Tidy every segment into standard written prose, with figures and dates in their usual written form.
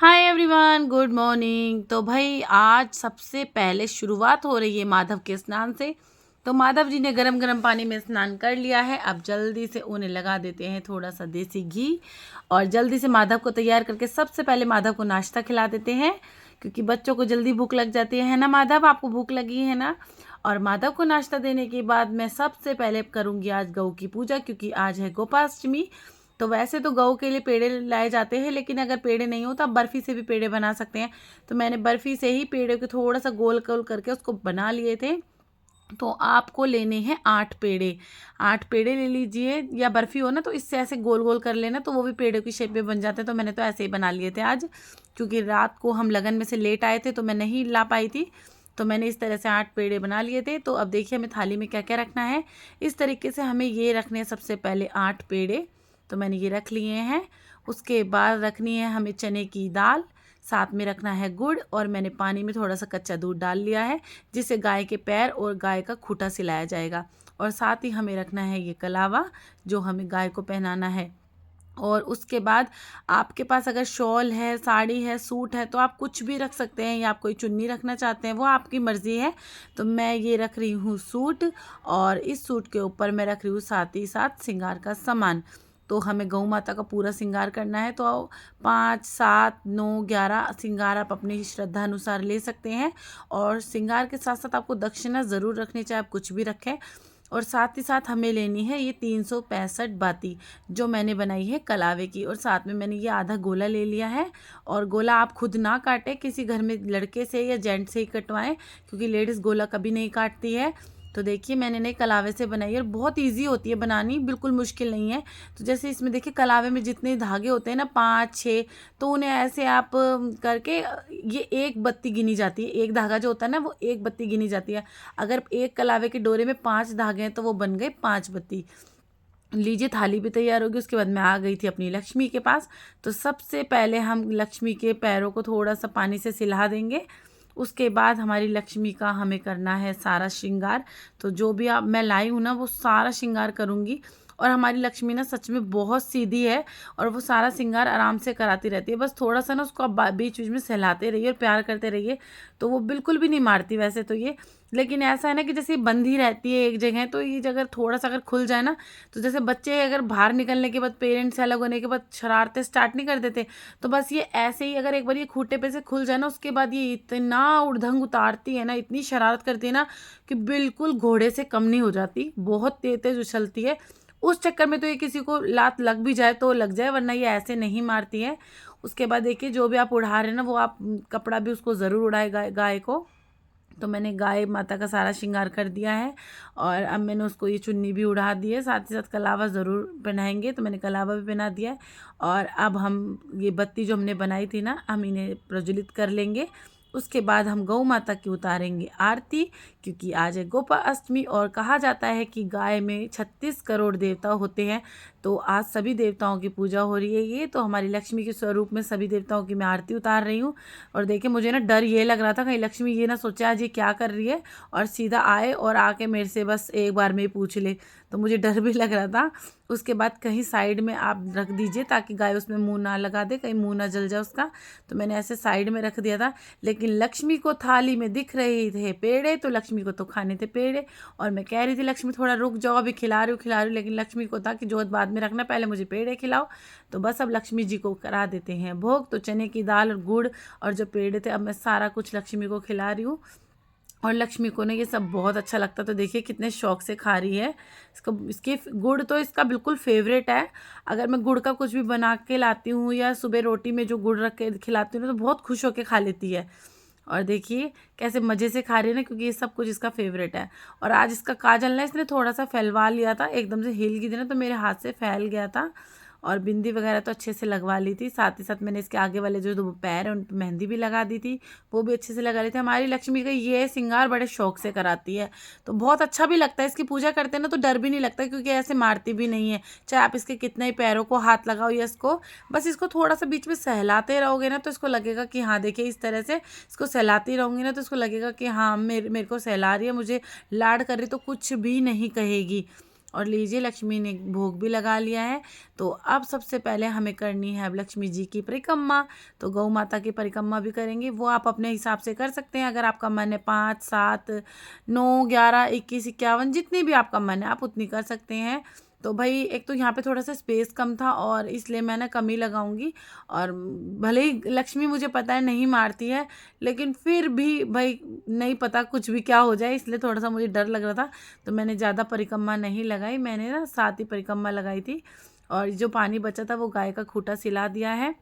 Hi everyone, good morning. तो भाई आज सबसे पहले शुरुआत हो रही है माधव के स्नान से। तो माधव जी ने गरम गरम पानी में स्नान कर लिया है। अब जल्दी से उन्हें लगा देते हैं थोड़ा सा देसी घी और जल्दी से माधव को तैयार करके सबसे पहले माधव को नाश्ता खिला देते हैं, क्योंकि बच्चों को जल्दी भूख लग जाती है ना। माधव, आपको भूख लगी है ना। और माधव को नाश्ता देने के बाद मैं सबसे पहले करूँगी आज गऊ की पूजा, क्योंकि आज है गोपाष्टमी। तो वैसे तो गऊ के लिए पेड़े लाए जाते हैं, लेकिन अगर पेड़े नहीं हो तो आप बर्फ़ी से भी पेड़े बना सकते हैं। तो मैंने बर्फ़ी से ही पेड़े को थोड़ा सा गोल गोल करके उसको बना लिए थे। तो आपको लेने हैं 8 पेड़े। 8 पेड़े ले लीजिए, या बर्फ़ी हो ना तो इससे ऐसे गोल गोल कर लेना, तो वो भी पेड़ों की शेप में बन जाते हैं। तो मैंने तो ऐसे ही बना लिए थे आज, क्योंकि रात को हम लगन में से लेट आए थे तो मैं नहीं ला पाई थी। तो मैंने इस तरह से 8 पेड़े बना लिए थे। तो अब देखिए हमें थाली में क्या क्या रखना है। इस तरीके से हमें ये रखने हैं सबसे पहले 8 पेड़े। तो मैंने ये रख लिए हैं। उसके बाद रखनी है हमें चने की दाल, साथ में रखना है गुड़, और मैंने पानी में थोड़ा सा कच्चा दूध डाल लिया है, जिससे गाय के पैर और गाय का खूंटा सिलाया जाएगा। और साथ ही हमें रखना है ये कलावा, जो हमें गाय को पहनाना है। और उसके बाद आपके पास अगर शॉल है, साड़ी है, सूट है, तो आप कुछ भी रख सकते हैं, या आप कोई चुन्नी रखना चाहते हैं वो आपकी मर्ज़ी है। तो मैं ये रख रही हूँ सूट, और इस सूट के ऊपर मैं रख रही हूँ साथ ही साथ श्रृंगार का सामान। तो हमें गौ माता का पूरा श्रृंगार करना है। तो 5, 7, 9, 11 श्रृंगार आप अपनी श्रद्धा अनुसार ले सकते हैं। और श्रृंगार के साथ साथ आपको दक्षिणा ज़रूर रखनी, चाहे आप कुछ भी रखें। और साथ ही साथ हमें लेनी है ये 365 बाती, जो मैंने बनाई है कलावे की। और साथ में मैंने ये आधा गोला ले लिया है। और गोला आप खुद ना काटें, किसी घर में लड़के से या जेंट से ही कटवाएं, क्योंकि लेडीज़ गोला कभी नहीं काटती है। तो देखिए मैंने नई कलावे से बनाई है, और बहुत इजी होती है बनानी, बिल्कुल मुश्किल नहीं है। तो जैसे इसमें देखिए कलावे में जितने धागे होते हैं ना, 5, 6, तो उन्हें ऐसे आप करके ये एक बत्ती गिनी जाती है। एक धागा जो होता है ना, वो एक बत्ती गिनी जाती है। अगर एक कलावे के डोरे में 5 धागे हैं तो वो बन गए 5 बत्ती। लीजिए थाली भी तैयार होगी। उसके बाद मैं आ गई थी अपनी लक्ष्मी के पास। तो सबसे पहले हम लक्ष्मी के पैरों को थोड़ा सा पानी से सिला देंगे। उसके बाद हमारी लक्ष्मी का हमें करना है सारा श्रृंगार। तो जो भी आप मैं लाई हूँ ना, वो सारा श्रृंगार करूँगी। और हमारी लक्ष्मी ना सच में बहुत सीधी है, और वो सारा श्रृंगार आराम से कराती रहती है। बस थोड़ा सा ना उसको आप बीच बीच में सहलाते रहिए और प्यार करते रहिए, तो वो बिल्कुल भी नहीं मारती वैसे तो ये। लेकिन ऐसा है ना कि जैसे बंधी रहती है एक जगह, तो ये जगह थोड़ा सा अगर खुल जाए ना, तो जैसे बच्चे अगर बाहर निकलने के बाद, पेरेंट्स से अलग होने के बाद शरारतें स्टार्ट नहीं कर देते, तो बस ये ऐसे ही अगर एक बार ये खूंटे पे से खुल जाए ना, उसके बाद ये इतना उड़धंग उतारती है ना, इतनी शरारत करती है ना, कि बिल्कुल घोड़े से कम नहीं हो जाती, बहुत तेज तेज उछलती है। उस चक्कर में तो ये किसी को लात लग भी जाए तो लग जाए, वरना ये ऐसे नहीं मारती है। उसके बाद देखिए जो भी आप उड़ा रहे हैं ना, वो आप कपड़ा भी उसको ज़रूर उड़ाए गाय को। तो मैंने गाय माता का सारा श्रृंगार कर दिया है, और अब मैंने उसको ये चुन्नी भी उड़ा दी है। साथ ही साथ कलावा ज़रूर पहनाएंगे, तो मैंने कलावा भी पहना दिया है। और अब हम ये बत्ती जो हमने बनाई थी ना, हम इन्हें प्रज्वलित कर लेंगे। उसके बाद हम गौ माता की उतारेंगे आरती, क्योंकि आज है गोपाष्टमी, और कहा जाता है कि गाय में 36 करोड़ देवता होते हैं। तो आज सभी देवताओं की पूजा हो रही है। ये तो हमारी लक्ष्मी के स्वरूप में सभी देवताओं की मैं आरती उतार रही हूँ। और देखिए मुझे ना डर ये लग रहा था कहीं लक्ष्मी ये ना सोचे आज ये क्या कर रही है, और सीधा आए और आके मेरे से बस एक बार में ही पूछ ले। तो मुझे डर भी लग रहा था। उसके बाद कहीं साइड में आप रख दीजिए, ताकि गाय उसमें मुंह ना लगा दे, कहीं मुंह ना जल जाए उसका। तो मैंने ऐसे साइड में रख दिया था। लेकिन लक्ष्मी को थाली में दिख रहे थे पेड़े, तो लक्ष्मी को तो खाने थे पेड़े। और मैं कह रही थी लक्ष्मी थोड़ा रुक जाओ, अभी खिला रही हूँ खिला रही हूँ, लेकिन लक्ष्मी को था कि जोत बाद में रखना, पहले मुझे पेड़े खिलाओ। तो बस अब लक्ष्मी जी को करा देते हैं भोग। तो चने की दाल और गुड़ और जो पेड़े थे, अब मैं सारा कुछ लक्ष्मी को खिला रही हूँ। और लक्ष्मी को ना ये सब बहुत अच्छा लगता, तो देखिए कितने शौक से खा रही है इसको। इसके गुड़ तो इसका बिल्कुल फेवरेट है। अगर मैं गुड़ का कुछ भी बना के लाती हूँ, या सुबह रोटी में जो गुड़ रख के खिलाती हूँ ना, तो बहुत खुश होकर खा लेती है। और देखिए कैसे मज़े से खा रही है ना, क्योंकि ये सब कुछ इसका फेवरेट है। और आज इसका काजल ना इसने थोड़ा सा फैलवा लिया था, एकदम से हिल गई थी ना, तो मेरे हाथ से फैल गया था। और बिंदी वगैरह तो अच्छे से लगवा ली थी। साथ ही साथ मैंने इसके आगे वाले जो 2 पैर हैं उन पर मेहंदी भी लगा दी थी, वो भी अच्छे से लगा ली थी। हमारी लक्ष्मी का ये श्रृंगार बड़े शौक से कराती है, तो बहुत अच्छा भी लगता है। इसकी पूजा करते हैं ना तो डर भी नहीं लगता, क्योंकि ऐसे मारती भी नहीं है। चाहे आप इसके कितने ही पैरों को हाथ लगाओ, या इसको बस इसको थोड़ा सा बीच में सहलाते रहोगे ना, तो इसको लगेगा कि हाँ देखिए इस तरह से इसको सहलाती रहूँगी ना, तो इसको लगेगा कि हाँ मेरे मेरे को सहला रही है, मुझे लाड कर रही, तो कुछ भी नहीं कहेगी। और लीजिए लक्ष्मी ने भोग भी लगा लिया है। तो अब सबसे पहले हमें करनी है अब लक्ष्मी जी की परिक्रमा। तो गौ माता की परिक्रमा भी करेंगे, वो आप अपने हिसाब से कर सकते हैं। अगर आपका मन है 5, 7, 9, 11, 21, 51 जितनी भी आपका मन है आप उतनी कर सकते हैं। तो भाई एक तो यहाँ पे थोड़ा सा स्पेस कम था और इसलिए मैं ना कम ही लगाऊंगी। और भले ही लक्ष्मी मुझे पता है नहीं मारती है, लेकिन फिर भी भाई नहीं पता कुछ भी क्या हो जाए, इसलिए थोड़ा सा मुझे डर लग रहा था। तो मैंने ज़्यादा परिक्रमा नहीं लगाई, मैंने ना 7 ही परिक्रमा लगाई थी। और जो पानी बचा था वो गाय का खूंटा सिला दिया है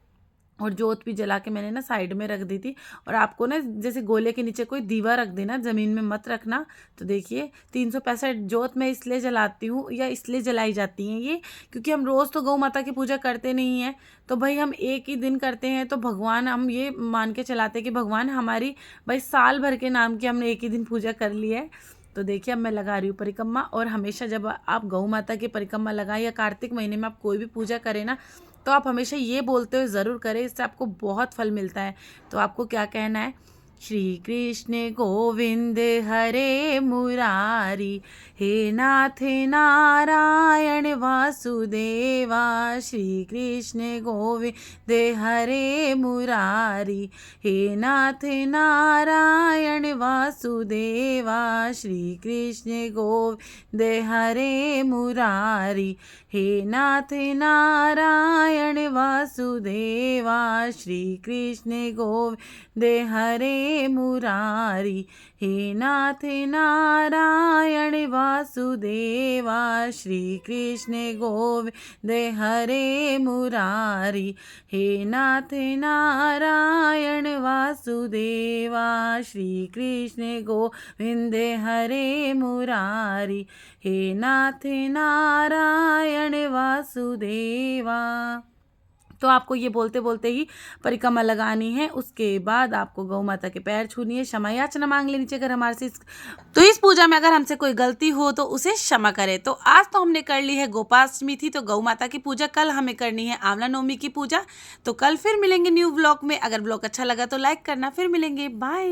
और जोत भी जला के मैंने ना साइड में रख दी थी। और आपको ना जैसे गोले के नीचे कोई दीवा रख देना, ज़मीन में मत रखना। तो देखिए 365 जोत मैं इसलिए जलाती हूँ या इसलिए जलाई जाती हैं ये, क्योंकि हम रोज़ तो गौ माता की पूजा करते नहीं हैं। तो भाई हम एक ही दिन करते हैं, तो भगवान हम ये मान के चलाते हैं कि भगवान हमारी भाई साल भर के नाम की हमने एक ही दिन पूजा कर ली है। तो देखिए अब मैं लगा रही हूँ परिक्रमा। और हमेशा जब आप गौ माता की परिक्रमा लगाएं या कार्तिक महीने में आप कोई भी पूजा करें ना, तो आप हमेशा ये बोलते हुए ज़रूर करें, इससे आपको बहुत फल मिलता है। तो आपको क्या कहना है? श्री कृष्ण गोविंद हरे मुरारी, हे नाथ नारायण वासुदेवा। श्री कृष्ण गोविंद हरे मुरारी, हे नाथ नारायण वासुदेवा। श्री कृष्ण गोविंद हरे मुरारी, हे नाथ नारायण वासुदेवा। श्री कृष्ण गोविंद हरे मुरारी, हे नाथ नारायण वासुदेवा। श्री कृष्ण गोविंद हरे मुरारी, हे नाथ नारायण वासुदेवा। श्री कृष्ण गोविंद हरे मुरारी, हे नाथ नारायण वासुदेवा। तो आपको ये बोलते बोलते ही परिक्रमा लगानी है। उसके बाद आपको गौ माता के पैर छूनी है, क्षमा याचना मांग लेनी चाहिए अगर हमारे से तो इस पूजा में अगर हमसे कोई गलती हो तो उसे क्षमा करें। तो आज तो हमने कर ली है गोपाष्टमी थी तो गौ माता की पूजा, कल हमें करनी है आंवला नवमी की पूजा। तो कल फिर मिलेंगे न्यू व्लॉग में। अगर व्लॉग अच्छा लगा तो लाइक करना, फिर मिलेंगे, बाय।